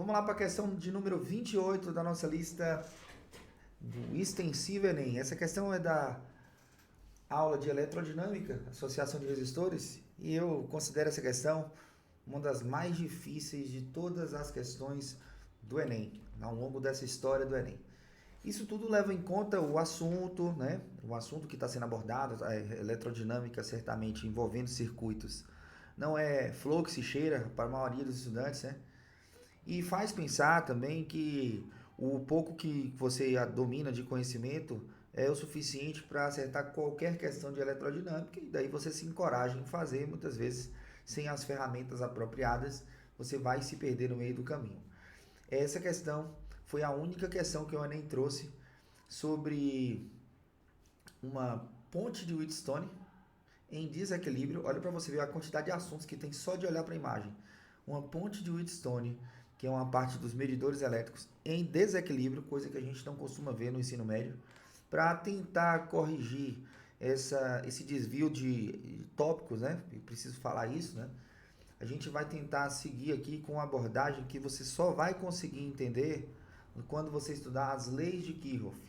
Vamos lá para a questão de número 28 da nossa lista do extensivo Enem. Essa questão é da aula de elerodinâmica, associação de resistores, e eu considero essa questão uma das mais difíceis de todas as questões do Enem, ao longo dessa história do Enem. Isso tudo leva em conta o assunto, né? O assunto que está sendo abordado, a elerodinâmica certamente envolvendo circuitos. Não é flor que se cheira para a maioria dos estudantes, né? E faz pensar também que o pouco que você domina de conhecimento é o suficiente para acertar qualquer questão de elerodinâmica, e daí você se encoraja em fazer, muitas vezes sem as ferramentas apropriadas, você vai se perder no meio do caminho. Essa questão foi a única questão que o Enem trouxe sobre uma ponte de Wheatstone em desequilíbrio. Olha para você ver a quantidade de assuntos que tem só de olhar para a imagem. Uma ponte de Wheatstone, que é uma parte dos medidores elétricos em desequilíbrio, coisa que a gente não costuma ver no ensino médio, para tentar corrigir esse desvio de tópicos, né? Eu preciso falar isso, né? A gente vai tentar seguir aqui com uma abordagem que você só vai conseguir entender quando você estudar as leis de Kirchhoff.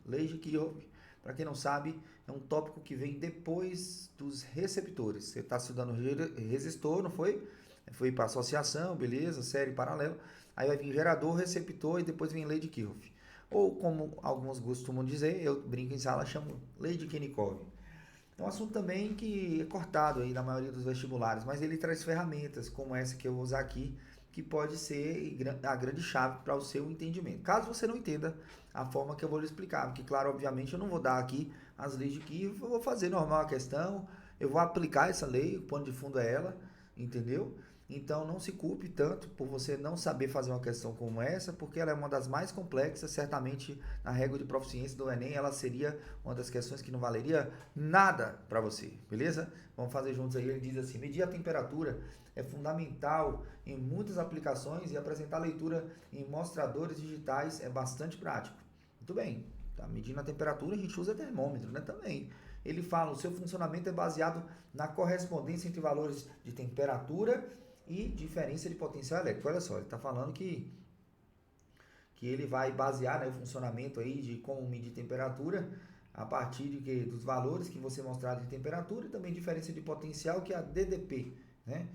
Leis de Kirchhoff, para quem não sabe, é um tópico que vem depois dos receptores. Você está estudando resistor, não foi? Foi para associação, beleza, série paralela. Aí vai vir gerador, receptor e depois vem lei de Kirchhoff. Ou como alguns costumam dizer, eu brinco em sala, chamo lei de Kirchhoff. É um assunto também que é cortado aí na maioria dos vestibulares, mas ele traz ferramentas como essa que eu vou usar aqui, que pode ser a grande chave para o seu entendimento. Caso você não entenda a forma que eu vou lhe explicar, porque claro, obviamente eu não vou dar aqui as leis de Kirchhoff, eu vou fazer normal a questão, eu vou aplicar essa lei, o pano de fundo é ela, entendeu? Então não se culpe tanto por você não saber fazer uma questão como essa, porque ela é uma das mais complexas, certamente na régua de proficiência do Enem ela seria uma das questões que não valeria nada para você, beleza? Vamos fazer juntos aí. Ele diz assim: medir a temperatura é fundamental em muitas aplicações e apresentar leitura em mostradores digitais é bastante prático. Muito bem, tá medindo a temperatura, a gente usa termômetro, né? Também. Ele fala: o seu funcionamento é baseado na correspondência entre valores de temperatura e diferença de potencial elétrico. Olha só, ele está falando que ele vai basear, né, o funcionamento aí de como medir temperatura a partir dos valores que você mostrar de temperatura e também diferença de potencial, que é a DDP, né?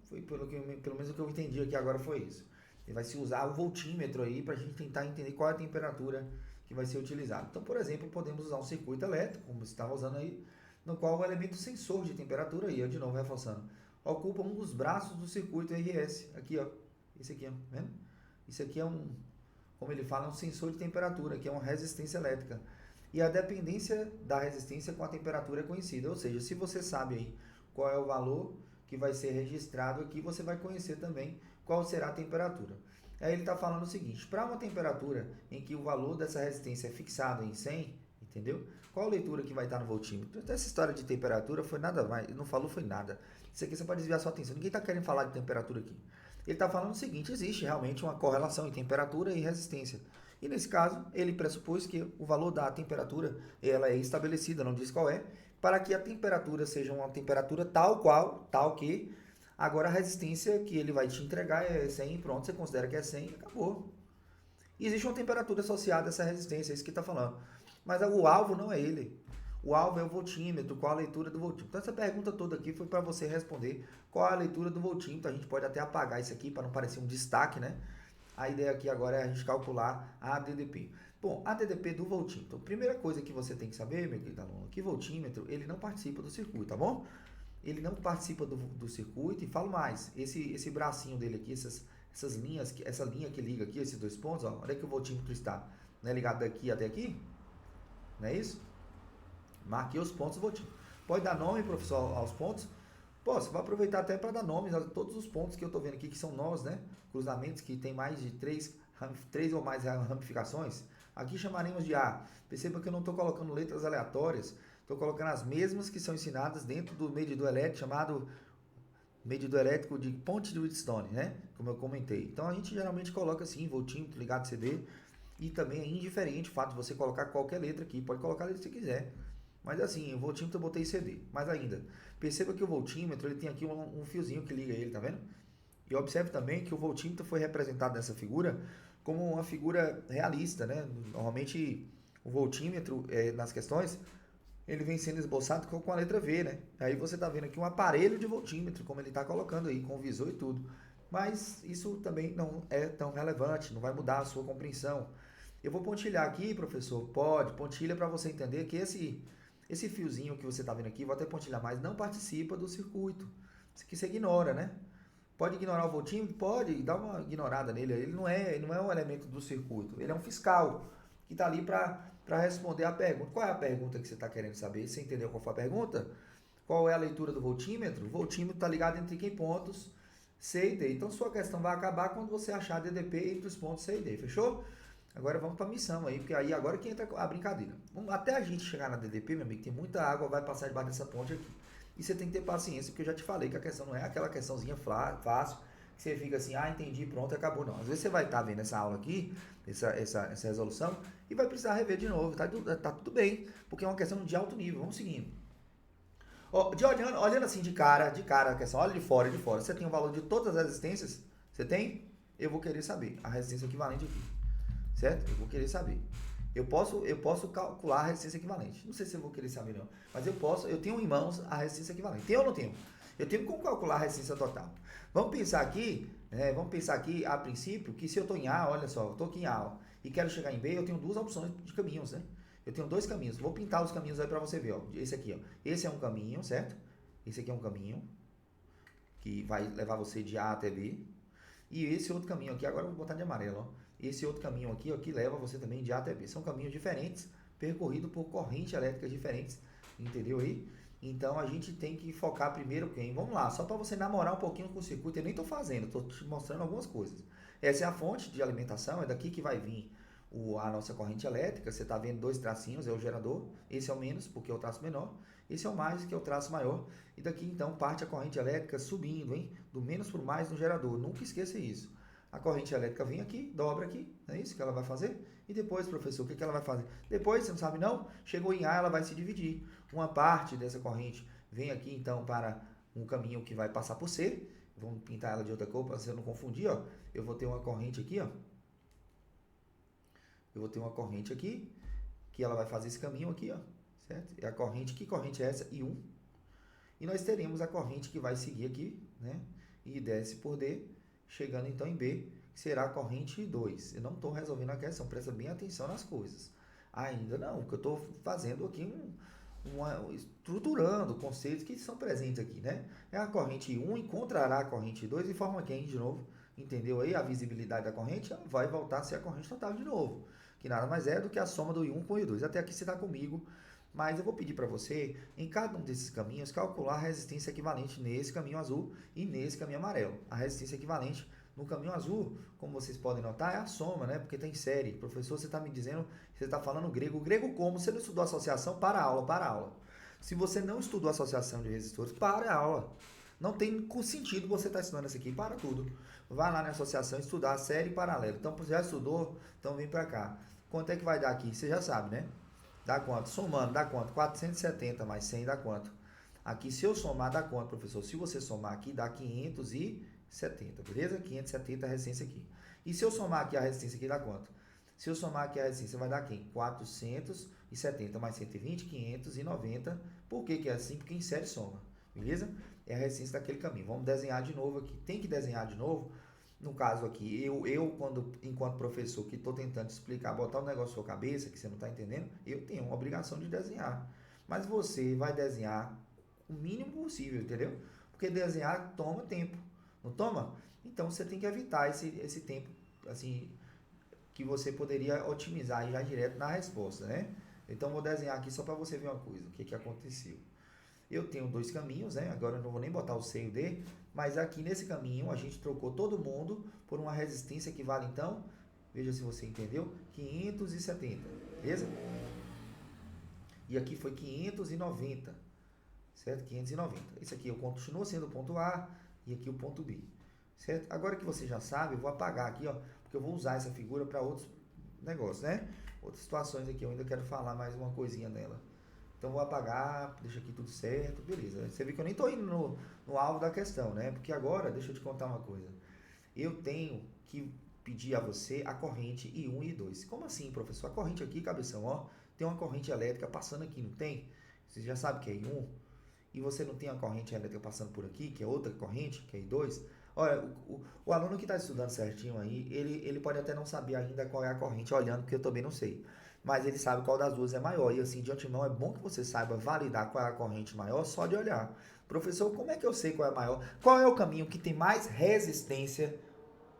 Foi pelo menos o que eu entendi aqui agora foi isso. Ele vai se usar o voltímetro aí para a gente tentar entender qual é a temperatura que vai ser utilizada. Então, por exemplo, podemos usar um circuito elétrico, como você estava usando aí, no qual o elemento sensor de temperatura, aí, de novo reforçando, ocupa um dos braços do circuito RS. Aqui, ó. Esse aqui, ó. Vendo? Isso aqui é como ele fala, um sensor de temperatura, que é uma resistência elétrica. E a dependência da resistência com a temperatura é conhecida. Ou seja, se você sabe aí qual é o valor que vai ser registrado aqui, você vai conhecer também qual será a temperatura. Aí ele está falando o seguinte: para uma temperatura em que o valor dessa resistência é fixado em 100, entendeu? Qual a leitura que vai estar no voltímetro? Então, essa história de temperatura foi nada mais, não falou foi nada. Isso aqui você pode desviar sua atenção. Ninguém está querendo falar de temperatura aqui. Ele está falando o seguinte: existe realmente uma correlação entre temperatura e resistência. E nesse caso, ele pressupôs que o valor da temperatura ela é estabelecida, não diz qual é, para que a temperatura seja uma temperatura tal que agora a resistência que ele vai te entregar é 100, pronto, você considera que é 100 e acabou. E existe uma temperatura associada a essa resistência, é isso que está falando. Mas o alvo não é ele. O alvo é o voltímetro, qual a leitura do voltímetro. Então essa pergunta toda aqui foi para você responder qual a leitura do voltímetro. A gente pode até apagar isso aqui para não parecer um destaque, né? A ideia aqui agora é a gente calcular a ADDP. Bom, a ADDP do voltímetro. Primeira coisa que você tem que saber, meu querido aluno, que voltímetro, ele não participa do circuito, tá bom? Ele não participa do circuito, e falo mais, esse bracinho dele aqui, essas linhas, essa linha que liga aqui, esses dois pontos, ó, onde é que o voltímetro está? Não é ligado daqui até aqui? Não é isso? Marquei os pontos do voltímetro. Pode dar nome, professor, aos pontos? Pô, você vai aproveitar até para dar nomes a todos os pontos que eu estou vendo aqui, que são nós, né? Cruzamentos que tem mais de três ou mais ramificações. Aqui chamaremos de A. Perceba que eu não estou colocando letras aleatórias, estou colocando as mesmas que são ensinadas dentro do medidor elétrico, chamado medidor elétrico de ponte de Wheatstone, né? Como eu comentei. Então a gente geralmente coloca assim, voltímetro ligado CD, e também é indiferente o fato de você colocar qualquer letra aqui, pode colocar a letra que você quiser. Mas assim, o voltímetro eu botei CD. Mas ainda, perceba que o voltímetro ele tem aqui um fiozinho que liga ele, tá vendo? E observe também que o voltímetro foi representado nessa figura como uma figura realista, né? Normalmente o voltímetro nas questões ele vem sendo esboçado com a letra V, né? Aí você está vendo aqui um aparelho de voltímetro, como ele está colocando aí, com visor e tudo. Mas isso também não é tão relevante, não vai mudar a sua compreensão. Eu vou pontilhar aqui, professor? Pode, pontilha para você entender que esse fiozinho que você está vendo aqui, vou até pontilhar mais, não participa do circuito. Isso aqui você ignora, né? Pode ignorar o voltímetro? Pode, dá uma ignorada nele. Ele não é um elemento do circuito, ele é um fiscal que está ali para responder a pergunta. Qual é a pergunta que você está querendo saber? Você entendeu qual foi a pergunta? Qual é a leitura do voltímetro? O voltímetro está ligado entre pontos C e D. Então, sua questão vai acabar quando você achar DDP entre os pontos C e D, fechou? Agora vamos para a missão aí, porque aí agora que entra a brincadeira. Até a gente chegar na DDP, meu amigo, tem muita água, vai passar debaixo dessa ponte aqui. E você tem que ter paciência, porque eu já te falei que a questão não é aquela questãozinha fácil, que você fica assim, entendi, pronto, acabou. Não, às vezes você vai estar vendo essa aula aqui, essa resolução, e vai precisar rever de novo, tá tudo bem, porque é uma questão de alto nível. Vamos seguindo. Olhando assim de cara a questão, olha de fora, você tem o valor de todas as resistências? Você tem? Eu vou querer saber a resistência equivalente aqui, certo? Eu vou querer saber. Eu posso calcular a resistência equivalente. Não sei se eu vou querer saber não, mas eu tenho em mãos a resistência equivalente. Tem ou não tenho? Eu tenho como calcular a resistência total. Vamos pensar aqui a princípio que se eu estou em A, olha só, eu estou aqui em A e quero chegar em B, eu tenho duas opções de caminhos, né? Eu tenho dois caminhos. Vou pintar os caminhos aí para você ver, ó. Esse aqui, ó. Esse é um caminho, certo? Esse aqui é um caminho que vai levar você de A até B. E esse outro caminho aqui, agora eu vou botar de amarelo, ó. Esse outro caminho aqui, ó, que leva você também de A até B. São caminhos diferentes, percorridos por correntes elétricas diferentes. Entendeu aí? Então a gente tem que focar primeiro quem? Vamos lá, só para você namorar um pouquinho com o circuito, eu nem estou fazendo, estou te mostrando algumas coisas. Essa é a fonte de alimentação, é daqui que vai vir a nossa corrente elétrica. Você está vendo dois tracinhos, é o gerador. Esse é o menos, porque é o traço menor. Esse é o mais, que é o traço maior. E daqui então parte a corrente elétrica subindo, hein? Do menos para o mais no gerador. Nunca esqueça isso. A corrente elétrica vem aqui, dobra aqui, não é isso que ela vai fazer? E depois, professor, o que ela vai fazer? Depois, você não sabe não? Chegou em A, ela vai se dividir. Uma parte dessa corrente vem aqui então para um caminho que vai passar por C. Vamos pintar ela de outra cor para você não confundir, ó. Eu vou ter uma corrente aqui, ó. Eu vou ter uma corrente aqui, que ela vai fazer esse caminho aqui, ó, certo? É a corrente, que corrente é essa? I1. E nós teremos a corrente que vai seguir aqui, né? E desce por D, chegando então em B, que será a corrente 2. Eu não estou resolvendo a questão, presta bem atenção nas coisas. Ainda não, porque eu estou fazendo aqui estruturando conceitos que são presentes aqui, né? É a corrente 1 encontrará a corrente 2 e forma quem de novo? Entendeu aí? A visibilidade da corrente vai voltar a ser a corrente total de novo, que nada mais é do que a soma do I1 com o I2. Até aqui você está comigo, mas eu vou pedir para você, em cada um desses caminhos, calcular a resistência equivalente nesse caminho azul e nesse caminho amarelo. A resistência equivalente no caminho azul, como vocês podem notar, é a soma, né? Porque tem série. Professor, você está me dizendo, você está falando grego. Grego como? Você não estudou associação? Para a aula. Se você não estudou associação de resistores, para a aula. Não tem sentido você estar estudando isso aqui. Para tudo. Vai lá na associação estudar a série paralela. Então, já estudou? Então vem para cá. Quanto é que vai dar aqui? Você já sabe, né? Dá quanto? Somando, dá quanto? 470 mais 100 dá quanto? Aqui, se eu somar, dá quanto, professor? Se você somar aqui, dá 570, beleza? 570 a resistência aqui. E se eu somar aqui a resistência aqui, dá quanto? Se eu somar aqui a resistência, vai dar quem? 470 mais 120, 590. Por que que é assim? Porque em série soma, beleza? É a resistência daquele caminho. Vamos desenhar de novo aqui. Tem que desenhar de novo. No caso aqui, enquanto professor, que estou tentando explicar, botar um negócio na sua cabeça, que você não está entendendo, eu tenho uma obrigação de desenhar. Mas você vai desenhar o mínimo possível, entendeu? Porque desenhar toma tempo, não toma? Então você tem que evitar esse tempo, assim, que você poderia otimizar já direto na resposta, né? Então vou desenhar aqui só para você ver uma coisa, o que aconteceu. Eu tenho dois caminhos, né? Agora eu não vou nem botar o C e o D, mas aqui nesse caminho a gente trocou todo mundo por uma resistência que vale então, veja se você entendeu, 570, beleza? E aqui foi 590, certo? 590. Esse aqui eu continuo sendo o ponto A e aqui o ponto B, certo? Agora que você já sabe, eu vou apagar aqui, ó, porque eu vou usar essa figura para outros negócios, né? Outras situações aqui, eu ainda quero falar mais uma coisinha nela. Então vou apagar, deixa aqui tudo certo, beleza. Você vê que eu nem estou indo no alvo da questão, né? Porque agora, deixa eu te contar uma coisa. eu tenho que pedir a você a corrente I1 e I2. Como assim, professor? A corrente aqui, cabeção, ó, tem uma corrente elétrica passando aqui, não tem? Você já sabe que é I1, e você não tem a corrente elétrica passando por aqui, que é outra corrente, que é I2. Olha, o aluno que está estudando certinho aí, ele pode até não saber ainda qual é a corrente, olhando, porque eu também não sei. Mas ele sabe qual das duas é maior. E assim, de antemão, é bom que você saiba validar qual é a corrente maior só de olhar. Professor, como é que eu sei qual é a maior? Qual é o caminho que tem mais resistência?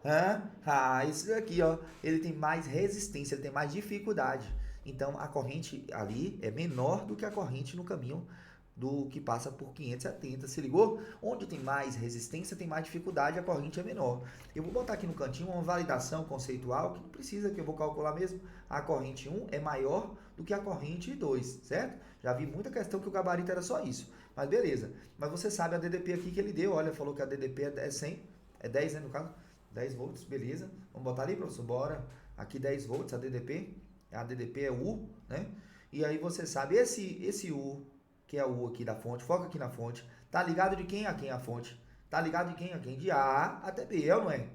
Hã? Ah, isso daqui, ó, ele tem mais resistência, ele tem mais dificuldade. Então, a corrente ali é menor do que a corrente no caminho do que passa por 570, se ligou? Onde tem mais resistência, tem mais dificuldade, a corrente é menor. Eu vou botar aqui no cantinho uma validação conceitual, que não precisa, que eu vou calcular mesmo. A corrente 1 é maior do que a corrente 2, certo? Já vi muita questão que o gabarito era só isso. Mas beleza. Mas você sabe a DDP aqui que ele deu, olha, falou que a DDP é 100, é 10, né, no caso? 10 volts, beleza. Vamos botar ali, professor, bora. Aqui 10 volts, a DDP é U, né? E aí você sabe, esse U, que é o U aqui da fonte, foca aqui na fonte, tá ligado de quem a quem a fonte? Tá ligado de quem a quem? De A até B, é ou não é?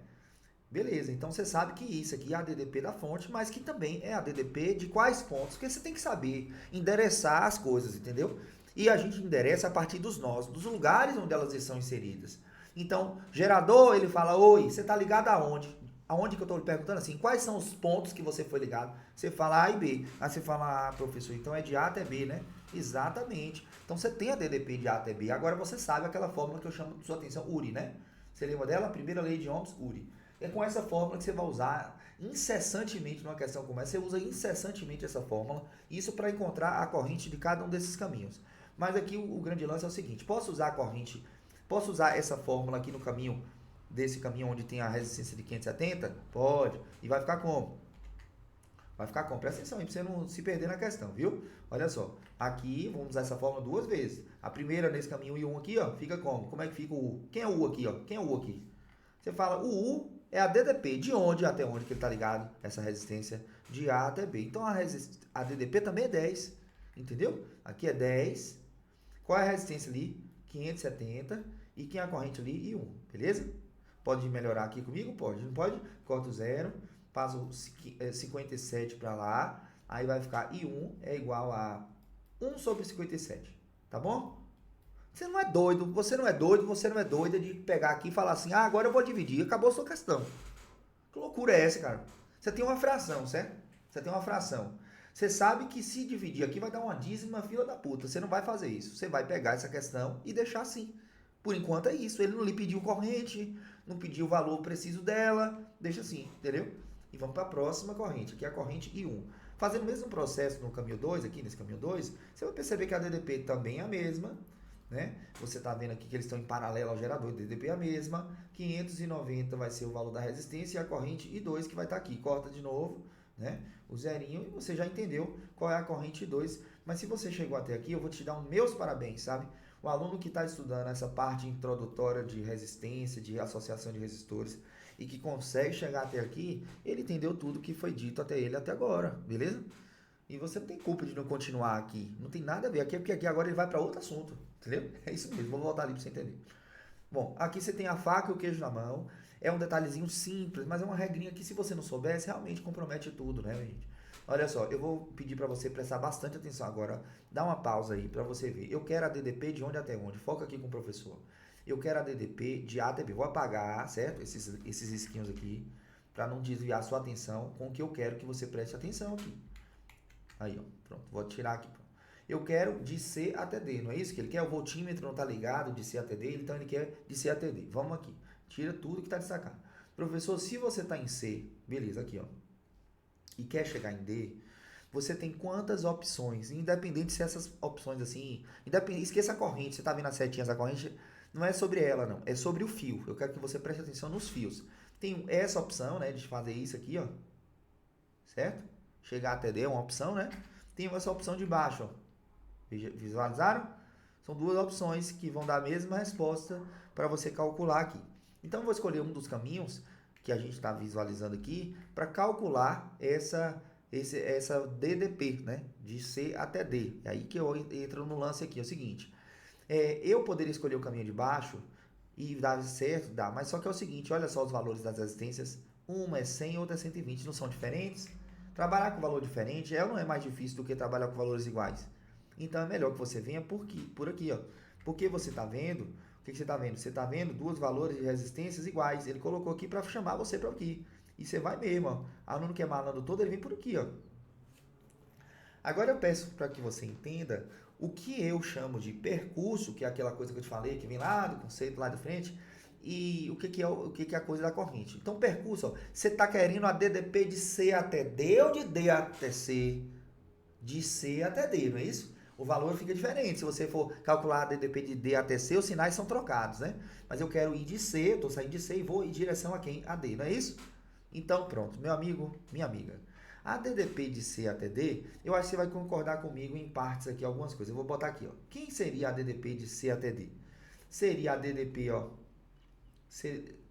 Beleza, então você sabe que isso aqui é a DDP da fonte, mas que também é a DDP de quais pontos? Porque você tem que saber endereçar as coisas, entendeu? E a gente endereça a partir dos nós, dos lugares onde elas estão inseridas. Então, gerador, ele fala, oi, você tá ligado aonde? Aonde que eu estou lhe perguntando assim, quais são os pontos que você foi ligado? Você fala A e B. Aí você fala, ah, professor, então é de A até B, né? Exatamente. Então você tem a DDP de A até B. Agora você sabe aquela fórmula que eu chamo de sua atenção, URI, né? Você lembra dela? Primeira lei de Ohms, URI. É com essa fórmula que você vai usar incessantemente numa questão como essa. Você usa incessantemente essa fórmula, isso para encontrar a corrente de cada um desses caminhos. Mas aqui o grande lance é o seguinte, posso usar essa fórmula aqui no caminho, desse caminho onde tem a resistência de 570? Pode. E vai ficar como? Vai ficar como? Presta atenção aí pra você não se perder na questão, viu? Olha só. Aqui, vamos usar essa fórmula duas vezes. A primeira nesse caminho I1 aqui, ó, fica como? Como é que fica o U? Quem é o U aqui, ó? Quem é o U aqui? Você fala, o U é a DDP. De onde até onde que ele tá ligado? Essa resistência de A até B. Então, a DDP também é 10. Entendeu? Aqui é 10. Qual é a resistência ali? 570. E quem é a corrente ali? I1. Beleza? Pode melhorar aqui comigo? Pode. Não pode? Corta o zero. Passa o 57 para lá. Aí vai ficar I1 é igual a 1 sobre 57. Tá bom? Você não é doido, você não é doido, você não é doida de pegar aqui e falar assim, ah, agora eu vou dividir, acabou a sua questão. Que loucura é essa, cara? Você tem uma fração, certo? Você tem uma fração. Você sabe que se dividir aqui vai dar uma dízima fila da puta. Você não vai fazer isso. Você vai pegar essa questão e deixar assim. Por enquanto é isso. Ele não lhe pediu corrente, não pediu o valor preciso dela. Deixa assim, entendeu? E vamos para a próxima corrente, que é a corrente I1. Fazendo o mesmo processo no caminho 2, aqui nesse caminho 2, você vai perceber que a DDP também é a mesma, né? Você está vendo aqui que eles estão em paralelo ao gerador, DDP é a mesma, 590 vai ser o valor da resistência e a corrente I2 que vai estar aqui. Corta de novo, né? O zerinho e você já entendeu qual é a corrente I2. Mas se você chegou até aqui, eu vou te dar os meus parabéns, sabe? O aluno que está estudando essa parte introdutória de resistência, de associação de resistores, e que consegue chegar até aqui, ele entendeu tudo que foi dito até ele até agora, beleza? E você não tem culpa de não continuar aqui. Não tem nada a ver. Aqui é porque aqui agora ele vai para outro assunto. Entendeu? É isso mesmo. Vou voltar ali para você entender. Bom, aqui você tem a faca e o queijo na mão. É um detalhezinho simples, mas é uma regrinha que se você não soubesse, realmente compromete tudo, né, gente? Olha só, eu vou pedir para você prestar bastante atenção agora. Dá uma pausa aí para você ver. Eu quero a DDP de onde até onde. Foca aqui com o professor. Eu quero a DDP de A até B. Vou apagar, certo? Esses risquinhos aqui, para não desviar a sua atenção com o que eu quero que você preste atenção aqui. Aí, ó, pronto, vou tirar aqui. Eu quero de C até D, não é isso que ele quer? O voltímetro não está ligado de C até D, então ele quer de C até D. Vamos aqui, tira tudo que está destacado. Professor, se você está em C, beleza, aqui, ó, e quer chegar em D, você tem quantas opções? Independente se essas opções assim, esqueça a corrente, você está vendo as setinhas, a corrente não é sobre ela, não, é sobre o fio. Eu quero que você preste atenção nos fios. Tem essa opção, né, de fazer isso aqui, ó, certo? Chegar até D é uma opção, né? Tem essa opção de baixo, ó. Visualizaram? São duas opções que vão dar a mesma resposta para você calcular aqui. Então, eu vou escolher um dos caminhos que a gente está visualizando aqui para calcular essa DDP, né? De C até D. É aí que eu entro no lance aqui. É o seguinte, eu poderia escolher o caminho de baixo E dá certo? Dá. Mas só que é o seguinte, olha só os valores das resistências. Uma é 100 e outra é 120. Não são diferentes? Trabalhar com valor diferente é ou não é mais difícil do que trabalhar com valores iguais? Então é melhor que você venha por aqui, ó. Porque você está vendo, o que você está vendo? Você está vendo dois valores de resistências iguais. Ele colocou aqui para chamar você para aqui. E você vai mesmo, ó. Aluno que é malandro todo, ele vem por aqui, ó. Agora eu peço para que você entenda o que eu chamo de percurso, que é aquela coisa que eu te falei, que vem lá do conceito lá de frente, e o que é a coisa da corrente. Então, percurso, ó, você está querendo a DDP de C até D ou de D até C? De C até D, não é isso? O valor fica diferente. Se você for calcular a DDP de D até C, os sinais são trocados, né? Mas eu quero ir de C, estou saindo de C e vou em direção a quem? A D, não é isso? Então, pronto, meu amigo, minha amiga. A DDP de C até D, eu acho que você vai concordar comigo em partes aqui, algumas coisas. Eu vou botar aqui, ó. Quem seria a DDP de C até D? Seria a DDP, ó.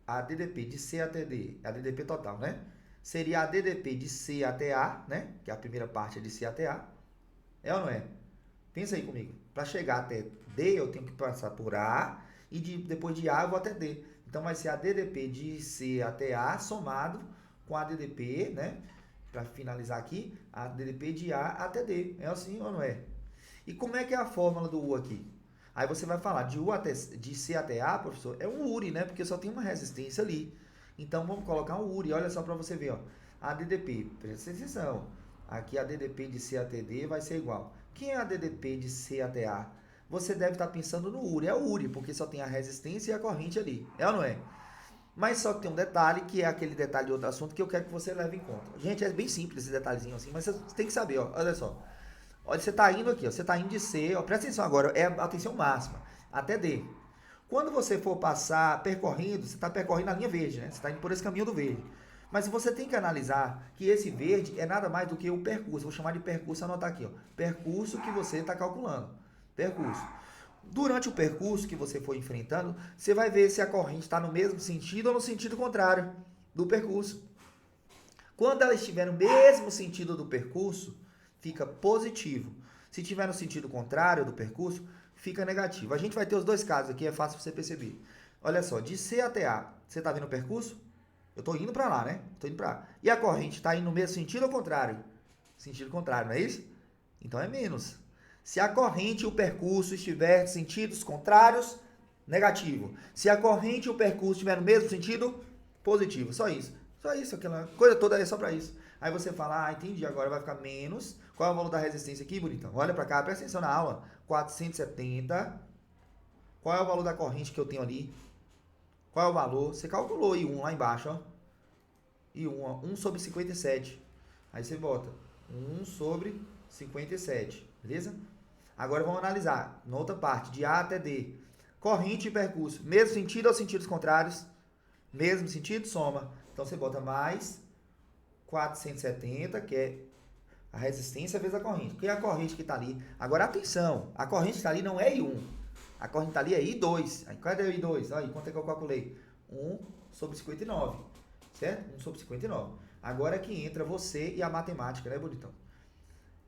A DDP de C até D, a DDP total, né? Seria a DDP de C até A, né? Que é a primeira parte é de C até A. É ou não é? Pensa aí comigo. Para chegar até D, eu tenho que passar por A e depois de A eu vou até D. Então vai ser a DDP de C até A somado com a DDP, né? Para finalizar aqui, a DDP de A até D. É assim ou não é? E como é que é a fórmula do U aqui? Aí você vai falar de C até A, professor, é um URI, né? Porque só tem uma resistência ali. Então vamos colocar um URI. Olha só para você ver, ó. A DDP, presta atenção. Aqui a DDP de C até D vai ser igual. Quem é a DDP de C até A? Você deve estar pensando no URI. É o URI, porque só tem a resistência e a corrente ali. É ou não é? Mas só que tem um detalhe, que é aquele detalhe de outro assunto, que eu quero que você leve em conta. Gente, é bem simples esse detalhezinho assim, mas você tem que saber, ó. Olha só. Olha, você está indo aqui, ó. Você está indo de C, ó. Presta atenção agora, é a atenção máxima, até D. Quando você for passar percorrendo, você está percorrendo a linha verde, né? Você está indo por esse caminho do verde. Mas você tem que analisar que esse verde é nada mais do que o percurso. Vou chamar de percurso, anotar aqui, ó. Percurso que você está calculando. Percurso. Durante o percurso que você for enfrentando, você vai ver se a corrente está no mesmo sentido ou no sentido contrário do percurso. Quando ela estiver no mesmo sentido do percurso, fica positivo. Se estiver no sentido contrário do percurso, fica negativo. A gente vai ter os dois casos aqui, é fácil você perceber. Olha só, de C até A, você está vendo o percurso? Eu estou indo para lá, né? Estou indo para A. E a corrente está indo no mesmo sentido ou contrário? Sentido contrário, não é isso? Então é menos. Se a corrente e o percurso estiver em sentidos contrários, negativo. Se a corrente e o percurso estiver no mesmo sentido, positivo. Só isso. Só isso, aquela coisa toda é só para isso. Aí você fala, entendi, agora vai ficar menos. Qual é o valor da resistência aqui, bonitão? Olha para cá, presta atenção na aula. 470. Qual é o valor da corrente que eu tenho ali? Qual é o valor? Você calculou I1 lá embaixo, ó. I1, ó, 1 sobre 57. Aí você bota 1 sobre 57, beleza? Agora vamos analisar, na outra parte, de A até D. Corrente e percurso, mesmo sentido ou sentidos contrários? Mesmo sentido, soma. Então você bota mais 470, que é a resistência vezes a corrente. Que é a corrente que está ali. Agora atenção, a corrente que está ali não é I1. A corrente está ali é I2. Aí, cadê o I2? Aí, quanto é que eu calculei? 1 sobre 59. Certo? 1 sobre 59. Agora é que entra você e a matemática, né, bonitão?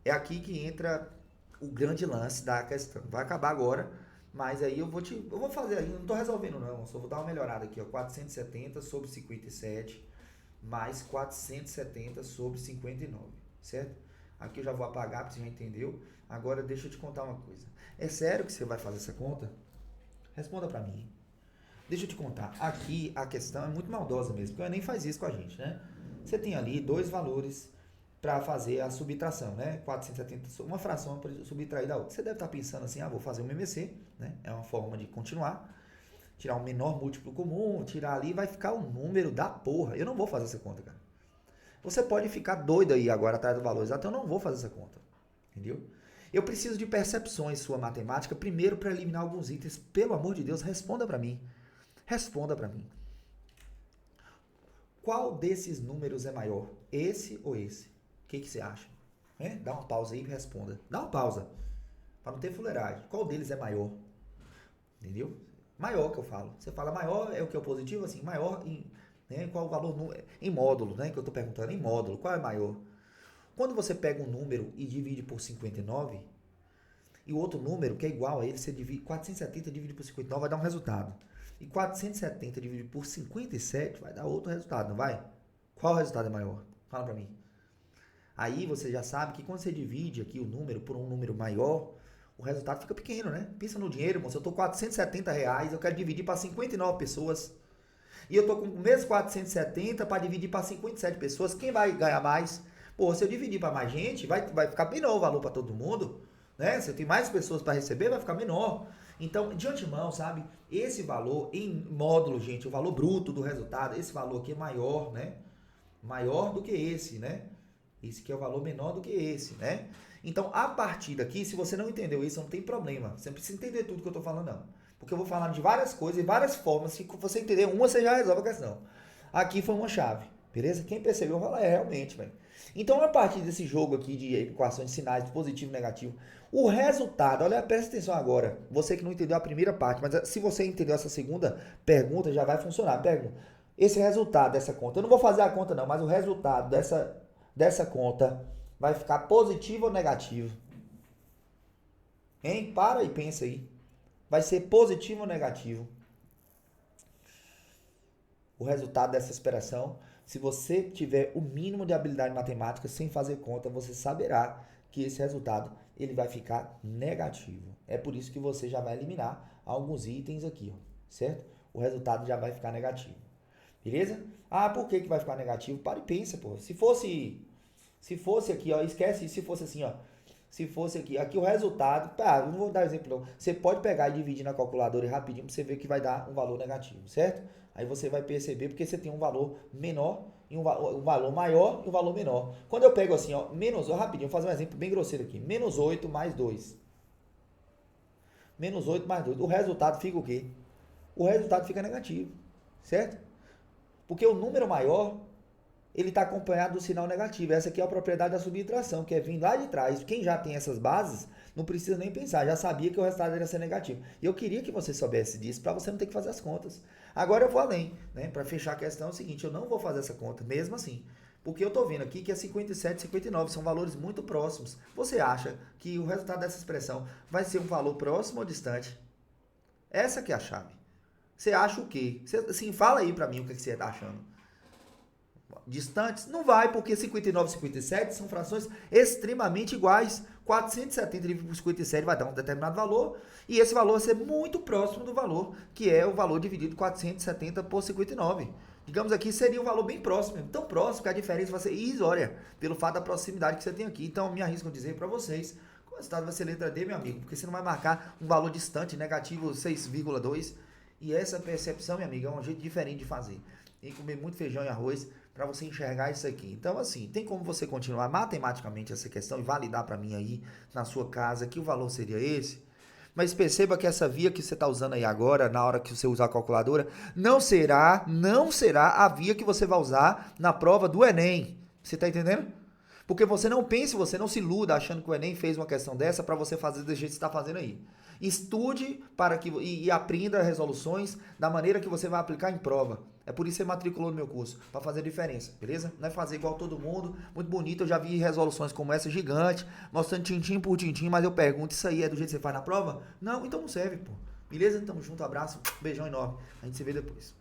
É aqui que entra o grande lance da questão. Vai acabar agora, mas aí eu vou fazer ainda, não estou resolvendo não, só vou dar uma melhorada aqui, ó, 470 sobre 57 mais 470 sobre 59, certo? Aqui eu já vou apagar, porque você já entendeu. Agora deixa eu te contar uma coisa. É sério que você vai fazer essa conta? Responda para mim. Deixa eu te contar. Aqui a questão é muito maldosa mesmo, porque ela nem faz isso com a gente, né? Você tem ali dois valores para fazer a subtração, né? 470, uma fração para subtrair da outra. Você deve estar pensando assim, vou fazer um MMC, né? É uma forma de continuar, tirar o menor múltiplo comum, tirar ali, vai ficar o número da porra. Eu não vou fazer essa conta, cara. Você pode ficar doido aí agora atrás do valor exato, eu não vou fazer essa conta, entendeu? Eu preciso de percepções sua matemática, primeiro para eliminar alguns itens. Pelo amor de Deus, responda para mim. Responda para mim. Qual desses números é maior? Esse ou esse? O que você acha? Dá uma pausa aí e responda. Dá uma pausa. Para não ter fuleiragem. Qual deles é maior? Entendeu? Maior que eu falo. Você fala maior é o que é o positivo? Assim, maior em... Né, qual o valor em módulo, né? Que eu estou perguntando. Em módulo. Qual é maior? Quando você pega um número e divide por 59, e o outro número que é igual a ele, você divide 470 divide por 59, vai dar um resultado. E 470 dividido por 57 vai dar outro resultado, não vai? Qual resultado é maior? Fala pra mim. Aí você já sabe que quando você divide aqui o número por um número maior, o resultado fica pequeno, né? Pensa no dinheiro, moço. Eu tô com 470 reais, eu quero dividir para 59 pessoas. E eu tô com o mesmo 470 para dividir para 57 pessoas. Quem vai ganhar mais? Pô, se eu dividir para mais gente, vai ficar menor o valor para todo mundo, né? Se eu tenho mais pessoas para receber, vai ficar menor. Então, de antemão, sabe? Esse valor em módulo, gente, o valor bruto do resultado, esse valor aqui é maior, né? Maior do que esse, né? Esse aqui é o valor menor do que esse, né? Então, a partir daqui, se você não entendeu isso, não tem problema. Você não precisa entender tudo que eu tô falando, não. Porque eu vou falar de várias coisas e várias formas. Se você entender uma, você já resolve a questão. Aqui foi uma chave, beleza? Quem percebeu, fala, realmente, velho. Então, a partir desse jogo aqui de equações de sinais, de positivo e negativo, o resultado, olha, presta atenção agora. Você que não entendeu a primeira parte, mas se você entendeu essa segunda pergunta, já vai funcionar. Pergunta, esse resultado dessa conta, eu não vou fazer a conta não, mas o resultado dessa conta vai ficar positivo ou negativo? Hein? Para e pensa aí. Vai ser positivo ou negativo? O resultado dessa expressão, se você tiver o mínimo de habilidade matemática sem fazer conta, você saberá que esse resultado ele vai ficar negativo. É por isso que você já vai eliminar alguns itens aqui, ó, certo? O resultado já vai ficar negativo. Beleza? Ah, por que vai ficar negativo? Para e pensa, pô. Se fosse aqui, ó, esquece, se fosse assim, ó. Se fosse aqui o resultado, tá, não vou dar exemplo não. Você pode pegar e dividir na calculadora e rapidinho pra você ver que vai dar um valor negativo, certo? Aí você vai perceber porque você tem um valor menor e um valor maior e um valor menor. Quando eu pego assim, ó, menos, ó, rapidinho, vou fazer um exemplo bem grosseiro aqui. Menos 8 mais 2. Menos 8 mais 2. O resultado fica o quê? O resultado fica negativo, certo? Porque o número maior, ele está acompanhado do sinal negativo. Essa aqui é a propriedade da subtração, que é vir lá de trás. Quem já tem essas bases, não precisa nem pensar, já sabia que o resultado ia ser negativo. E eu queria que você soubesse disso, para você não ter que fazer as contas. Agora eu vou além, né? Para fechar a questão é o seguinte, eu não vou fazer essa conta, mesmo assim. Porque eu estou vendo aqui que é 57 e 59, são valores muito próximos. Você acha que o resultado dessa expressão vai ser um valor próximo ou distante? Essa que é a chave. Você acha o quê? Você, assim, fala aí para mim o que você está achando. Distantes? Não vai, porque 59 e 57 são frações extremamente iguais. 470 dividido por 57 vai dar um determinado valor, e esse valor vai ser muito próximo do valor, que é o valor dividido 470 por 59. Digamos aqui, seria um valor bem próximo, tão próximo que a diferença vai ser irrisória, pelo fato da proximidade que você tem aqui. Então, me arrisco a dizer para vocês, o resultado vai ser letra D, meu amigo, porque você não vai marcar um valor distante, negativo 6,2, e essa percepção, minha amiga, é um jeito diferente de fazer. Tem que comer muito feijão e arroz para você enxergar isso aqui. Então, assim, tem como você continuar matematicamente essa questão e validar para mim aí na sua casa que o valor seria esse? Mas perceba que essa via que você está usando aí agora, na hora que você usar a calculadora, não será a via que você vai usar na prova do Enem. Você está entendendo? Porque você não pense, você não se iluda achando que o Enem fez uma questão dessa para você fazer do jeito que você está fazendo aí. Estude para que e aprenda resoluções da maneira que você vai aplicar em prova. É por isso que você matriculou no meu curso, para fazer diferença, beleza? Não é fazer igual todo mundo, muito bonito, eu já vi resoluções como essa gigante, mostrando tintim por tintim, mas eu pergunto, isso aí é do jeito que você faz na prova? Não, então não serve, pô. Beleza? Tamo junto, abraço, beijão enorme. A gente se vê depois.